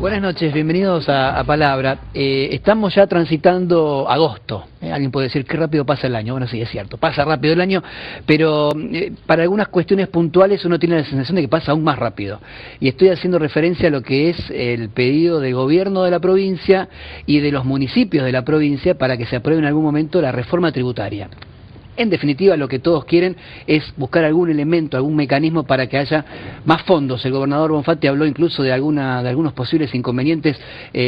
Buenas noches, bienvenidos a Palabra. Estamos ya transitando agosto. Alguien puede decir, qué rápido pasa el año. Bueno, sí, es cierto, pasa rápido el año, pero para algunas cuestiones puntuales uno tiene la sensación de que pasa aún más rápido. Y estoy haciendo referencia a lo que es el pedido del gobierno de la provincia y de los municipios de la provincia para que se apruebe en algún momento la reforma tributaria. En definitiva, lo que todos quieren es buscar algún elemento, algún mecanismo para que haya más fondos. El gobernador Bonfatti habló incluso de algunos posibles inconvenientes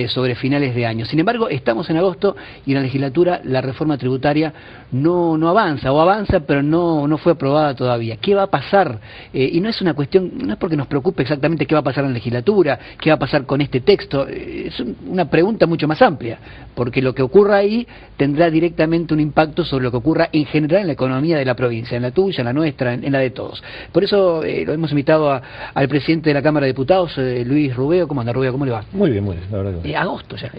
sobre finales de año. Sin embargo, estamos en agosto y en la legislatura la reforma tributaria no avanza, o avanza pero no fue aprobada todavía. ¿Qué va a pasar? Y no es una cuestión, no es porque nos preocupe exactamente qué va a pasar en la legislatura, qué va a pasar con este texto, es una pregunta mucho más amplia, porque lo que ocurra ahí tendrá directamente un impacto sobre lo que ocurra en general en la economía de la provincia, en la tuya, en la nuestra, en la de todos. Por eso lo hemos invitado al presidente de la Cámara de Diputados, Luis Rubeo. ¿Cómo anda, Rubeo? ¿Cómo le va? Muy bien, la verdad que agosto ya.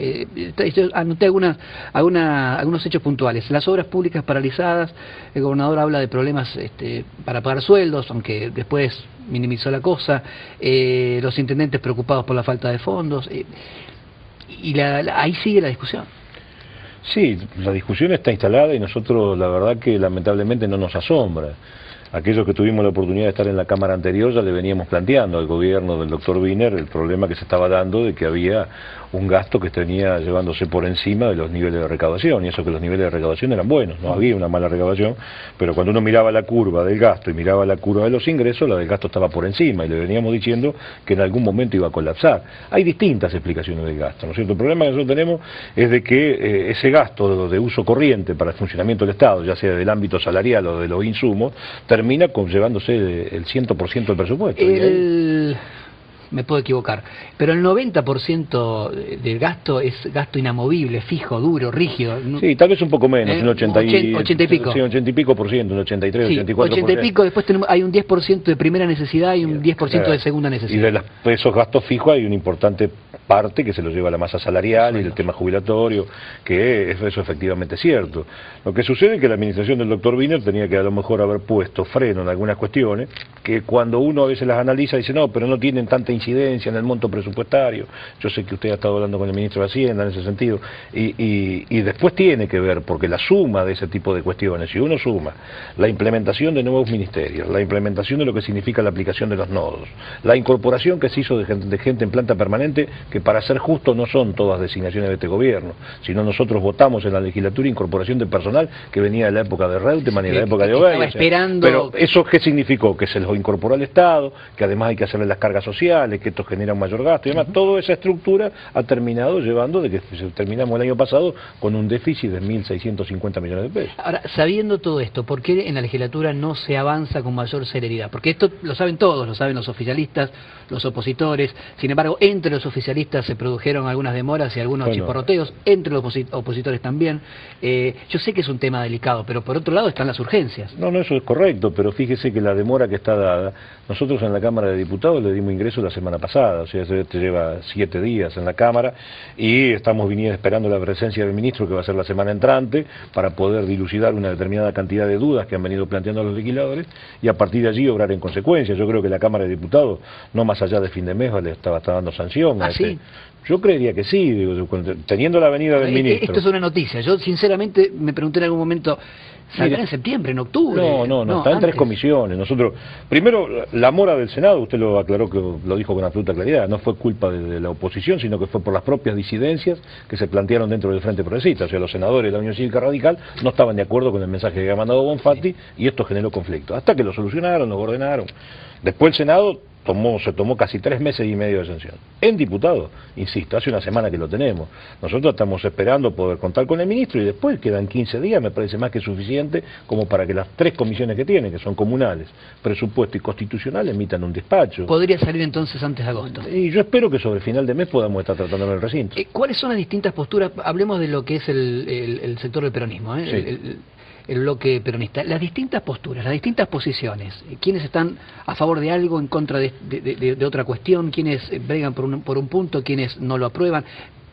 Yo anoté algunos hechos puntuales. Las obras públicas paralizadas, el gobernador habla de problemas para pagar sueldos, aunque después minimizó la cosa, los intendentes preocupados por la falta de fondos, y ahí sigue la discusión. Sí, la discusión está instalada y nosotros la verdad que lamentablemente no nos asombra. Aquellos que tuvimos la oportunidad de estar en la Cámara anterior ya le veníamos planteando al gobierno del doctor Wiener el problema que se estaba dando de que había un gasto que tenía llevándose por encima de los niveles de recaudación, y eso que los niveles de recaudación eran buenos, no había una mala recaudación, pero cuando uno miraba la curva del gasto y miraba la curva de los ingresos, la del gasto estaba por encima, y le veníamos diciendo que en algún momento iba a colapsar. Hay distintas explicaciones del gasto, ¿no es cierto? El problema que nosotros tenemos es de que ese gasto de uso corriente para el funcionamiento del Estado, ya sea del ámbito salarial o de los insumos, termina llevándose el 100% del presupuesto. Me puedo equivocar, pero el 90% del gasto es gasto inamovible, fijo, duro, rígido. Sí, tal vez un poco menos, un 80 y pico. Sí, 80 y pico por ciento, un 83, sí, 84%. 80 y pico, después hay un 10% de primera necesidad y un 10% de segunda necesidad. Y de esos gastos fijos hay una importante parte que se lo lleva a la masa salarial y del tema jubilatorio, que eso efectivamente es cierto. Lo que sucede es que la administración del doctor Wiener tenía que a lo mejor haber puesto freno en algunas cuestiones, que cuando uno a veces las analiza dice, no, pero no tienen tanta incidencia en el monto presupuestario. Yo sé que usted ha estado hablando con el ministro de Hacienda en ese sentido, y después tiene que ver, porque la suma de ese tipo de cuestiones, si uno suma la implementación de nuevos ministerios, la implementación de lo que significa la aplicación de los nodos, la incorporación que se hizo de gente en planta permanente, que para ser justo no son todas designaciones de este gobierno, sino nosotros votamos en la legislatura incorporación de personal que venía de la época de Reutemann y de la época de Obeid. Pero ¿eso qué significó? Que se los incorporó al Estado, que además hay que hacerle las cargas sociales, que esto genera un mayor gasto y demás. Toda esa estructura ha terminado llevando de que terminamos el año pasado con un déficit de 1.650 millones de pesos. Ahora, sabiendo todo esto, ¿por qué en la legislatura no se avanza con mayor celeridad? Porque esto lo saben todos, lo saben los oficialistas, los opositores. Sin embargo, entre los oficialistas se produjeron algunas demoras y algunos chiporroteos, entre los opositores también. Yo sé que es un tema delicado, pero por otro lado están las urgencias. No, eso es correcto, pero fíjese que la demora que está dada, nosotros en la Cámara de Diputados le dimos ingreso la semana pasada, o sea, te lleva 7 días en la Cámara, y estamos esperando la presencia del ministro, que va a ser la semana entrante, para poder dilucidar una determinada cantidad de dudas que han venido planteando los legisladores, y a partir de allí obrar en consecuencia. Yo creo que la Cámara de Diputados, no más allá de fin de mes, le está dando sanción. ¿Sí? Yo creería que sí, digo, teniendo la venida del ministro. Esto es una noticia. Yo sinceramente me pregunté en algún momento, ¿saldrá en septiembre, en octubre? No, está en 3 comisiones. Nosotros, primero, la mora del Senado, usted lo aclaró, que lo dijo con absoluta claridad, no fue culpa de la oposición, sino que fue por las propias disidencias que se plantearon dentro del Frente Progresista. O sea, los senadores de la Unión Cívica Radical no estaban de acuerdo con el mensaje que había mandado Bonfatti, y esto generó conflicto. Hasta que lo solucionaron, lo ordenaron. Después el Senado se tomó casi 3 meses y medio de sanción. En diputado, insisto, hace una semana que lo tenemos. Nosotros estamos esperando poder contar con el ministro, y después quedan 15 días, me parece más que suficiente como para que las 3 comisiones que tienen, que son comunales, presupuesto y constitucional, emitan un despacho. ¿Podría salir entonces antes de agosto? Y yo espero que sobre el final de mes podamos estar tratando en el recinto. ¿Cuáles son las distintas posturas? Hablemos de lo que es el sector del peronismo, Sí. El bloque peronista, las distintas posturas, las distintas posiciones, quiénes están a favor de algo, en contra de otra cuestión, quiénes bregan por un punto, quiénes no lo aprueban.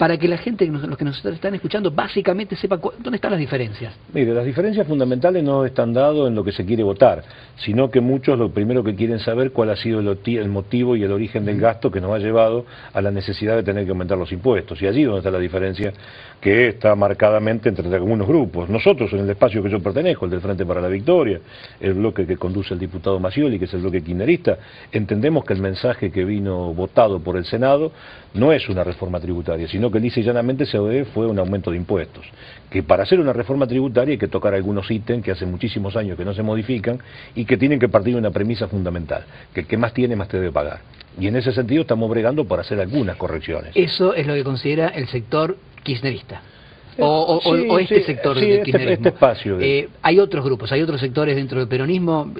para que la gente, los que nos están escuchando, básicamente sepa dónde están las diferencias. Mire, las diferencias fundamentales no están dadas en lo que se quiere votar, sino que muchos lo primero que quieren saber cuál ha sido el motivo y el origen del gasto que nos ha llevado a la necesidad de tener que aumentar los impuestos. Y allí donde está la diferencia, que está marcadamente entre algunos grupos. Nosotros, en el espacio que yo pertenezco, el del Frente para la Victoria, el bloque que conduce el diputado Macioli, que es el bloque kirchnerista, entendemos que el mensaje que vino votado por el Senado no es una reforma tributaria, sino que lisa y llanamente fue un aumento de impuestos. Que para hacer una reforma tributaria hay que tocar algunos ítems que hace muchísimos años que no se modifican y que tienen que partir de una premisa fundamental, que el que más tiene, más te debe pagar. Y en ese sentido estamos bregando para hacer algunas correcciones. Eso es lo que considera el sector kirchnerista. O este sector del kirchnerismo. Este espacio. Hay otros grupos, hay otros sectores dentro del peronismo.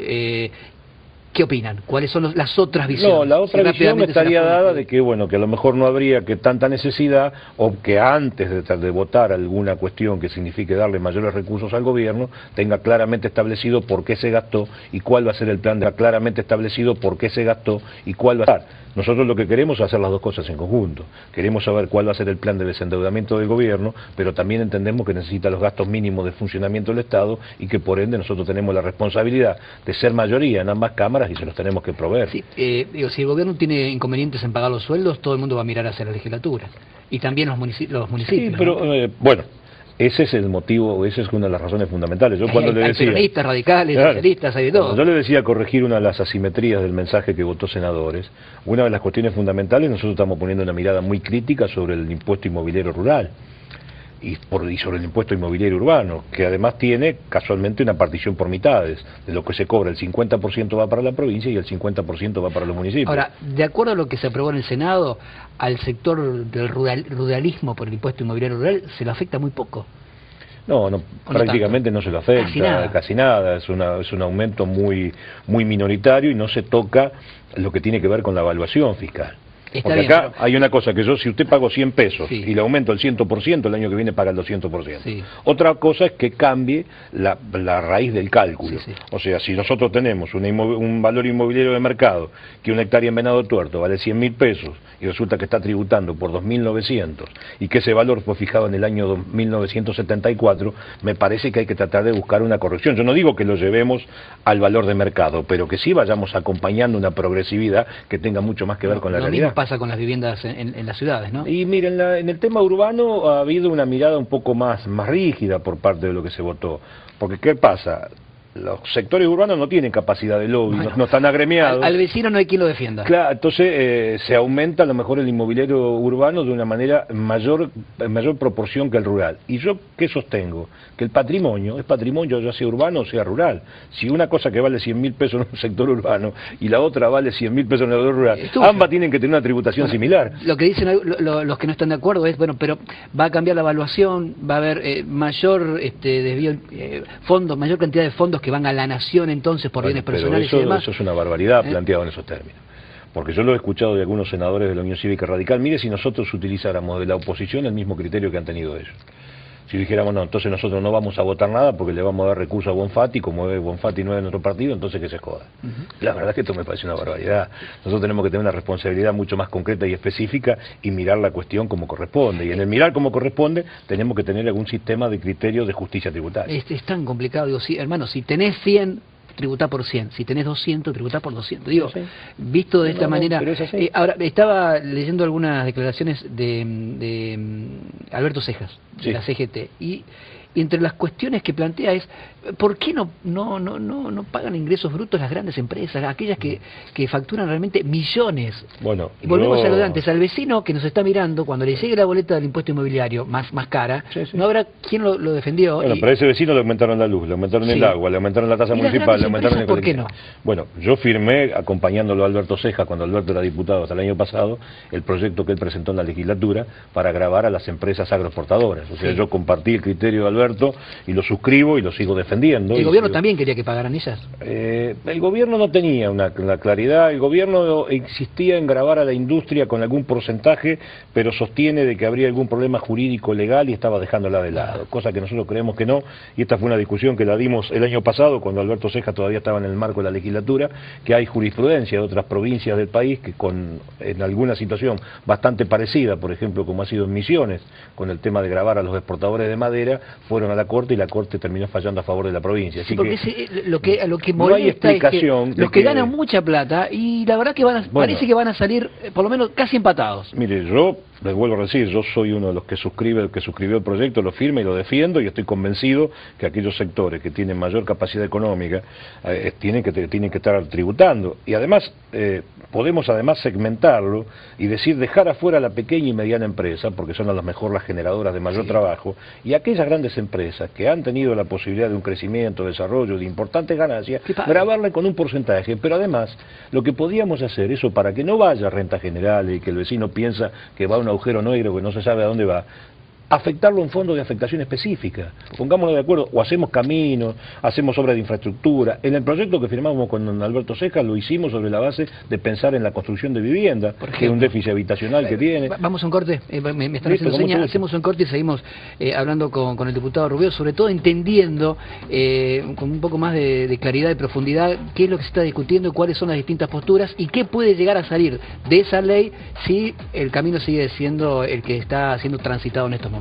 ¿Qué opinan? ¿Cuáles son las otras visiones? No, la otra visión estaría dada de que, bueno, que a lo mejor no habría que tanta necesidad, o que antes de votar alguna cuestión que signifique darle mayores recursos al gobierno, tenga claramente establecido por qué se gastó y cuál va a ser el plan, claramente establecido por qué se gastó y cuál va a ser. Nosotros lo que queremos es hacer las dos cosas en conjunto. Queremos saber cuál va a ser el plan de desendeudamiento del gobierno, pero también entendemos que necesita los gastos mínimos de funcionamiento del Estado y que por ende nosotros tenemos la responsabilidad de ser mayoría en ambas cámaras y se los tenemos que proveer. Sí, si el gobierno tiene inconvenientes en pagar los sueldos, todo el mundo va a mirar hacia la legislatura. Y también los municipios. Sí, pero bueno, ese es el motivo, esa es una de las razones fundamentales. Yo cuando le decía, peronistas, radicales, socialistas, hay de todo. Yo le decía corregir una de las asimetrías del mensaje que votó senadores. Una de las cuestiones fundamentales, nosotros estamos poniendo una mirada muy crítica sobre el impuesto inmobiliario rural y sobre el impuesto inmobiliario urbano, que además tiene casualmente una partición por mitades. De lo que se cobra, el 50% va para la provincia y el 50% va para los municipios. Ahora, de acuerdo a lo que se aprobó en el Senado, al sector del ruralismo por el impuesto inmobiliario rural se lo afecta muy poco. No, prácticamente no se lo afecta, casi nada. Es un aumento muy minoritario y no se toca lo que tiene que ver con la evaluación fiscal. Porque acá hay una cosa, que si usted pagó 100 pesos y le aumento el 100%, el año que viene paga el 200%. Sí. Otra cosa es que cambie la raíz del cálculo. Sí. O sea, si nosotros tenemos un valor inmobiliario de mercado, que una hectárea en Venado Tuerto vale 100.000 pesos, y resulta que está tributando por 2.900, y que ese valor fue fijado en el año 1974, me parece que hay que tratar de buscar una corrección. Yo no digo que lo llevemos al valor de mercado, pero que sí vayamos acompañando una progresividad que tenga mucho más que ver con la realidad. Pasa con las viviendas en las ciudades, ¿no? Y miren, en el tema urbano ha habido una mirada un poco más rígida por parte de lo que se votó. Porque, ¿qué pasa? Los sectores urbanos no tienen capacidad de lobby, no están agremiados. Al vecino no hay quien lo defienda. Claro, entonces se aumenta a lo mejor el inmobiliario urbano de una manera en mayor proporción que el rural. Y yo, ¿qué sostengo? Que el patrimonio es patrimonio, ya sea urbano o sea rural. Si una cosa que vale 100.000 pesos en un sector urbano y la otra vale 100.000 pesos en el sector rural, ambas tienen que tener una tributación similar. Lo que dicen los que no están de acuerdo es, bueno, pero va a cambiar la evaluación, va a haber mayor desvío, mayor cantidad de fondos que van a la nación entonces por bienes personales y demás. Eso es una barbaridad planteado en esos términos. Porque yo lo he escuchado de algunos senadores de la Unión Cívica Radical. Mire, si nosotros utilizáramos de la oposición el mismo criterio que han tenido ellos. Si dijéramos, no, entonces nosotros no vamos a votar nada porque le vamos a dar recursos a Bonfatti, como Bonfatti no es de nuestro partido, entonces que se joda. La verdad es que esto me parece una barbaridad. Nosotros tenemos que tener una responsabilidad mucho más concreta y específica y mirar la cuestión como corresponde. Y en el mirar como corresponde, tenemos que tener algún sistema de criterios de justicia tributaria. Es tan complicado, digo, hermano, si tenés 100... tributá por 100, si tenés 200, tributá por 200. Digo, visto de esta manera... ahora, estaba leyendo algunas declaraciones de Alberto Cejas, de la CGT, y entre las cuestiones que plantea es, ¿por qué no pagan ingresos brutos las grandes empresas, aquellas que facturan realmente millones? Bueno, y volvemos a lo de antes, al vecino que nos está mirando, cuando le llegue la boleta del impuesto inmobiliario más cara, no habrá quien lo defendió. Bueno, pero a ese vecino le aumentaron la luz, le aumentaron el agua, le aumentaron la tasa municipal, le aumentaron el... ¿Por qué no? Bueno, yo firmé, acompañándolo a Alberto Cejas, cuando Alberto era diputado hasta el año pasado, el proyecto que él presentó en la legislatura para gravar a las empresas agroexportadoras. O sea, yo compartí el criterio de Alberto y lo suscribo y lo sigo defendiendo. defendiendo. ¿El gobierno también quería que pagaran ellas? El gobierno no tenía una claridad, el gobierno insistía en gravar a la industria con algún porcentaje, pero sostiene de que habría algún problema jurídico legal y estaba dejándola de lado, cosa que nosotros creemos que no, y esta fue una discusión que la dimos el año pasado, cuando Alberto Ceja todavía estaba en el marco de la legislatura, que hay jurisprudencia de otras provincias del país que en alguna situación bastante parecida, por ejemplo, como ha sido en Misiones, con el tema de gravar a los exportadores de madera, fueron a la Corte y la Corte terminó fallando a favor de la provincia. Así que lo que no hay explicación es que los que ganan mucha plata, y la verdad que parece que van a salir, por lo menos, casi empatados. Mire, yo les vuelvo a decir, yo soy uno de los que suscribió el proyecto, lo firma y lo defiendo, y estoy convencido que aquellos sectores que tienen mayor capacidad económica tienen que estar tributando. Y además, podemos segmentarlo y decir, dejar afuera a la pequeña y mediana empresa, porque son a lo mejor las generadoras de mayor trabajo, y aquellas grandes empresas que han tenido la posibilidad de un crecimiento, desarrollo, de importantes ganancias, grabarle con un porcentaje. Pero además, lo que podíamos hacer, eso para que no vaya a renta general y que el vecino piensa que va a un agujero negro que no se sabe a dónde va, afectarlo en fondos de afectación específica. Pongámonos de acuerdo, o hacemos caminos, hacemos obras de infraestructura. En el proyecto que firmamos con Alberto Ceja lo hicimos sobre la base de pensar en la construcción de vivienda, que es un déficit habitacional que tiene. Vamos a un corte, me están haciendo señas, hacemos un corte y seguimos hablando con el diputado Rubio, sobre todo entendiendo con un poco más de claridad y profundidad qué es lo que se está discutiendo, cuáles son las distintas posturas y qué puede llegar a salir de esa ley si el camino sigue siendo el que está siendo transitado en estos momentos.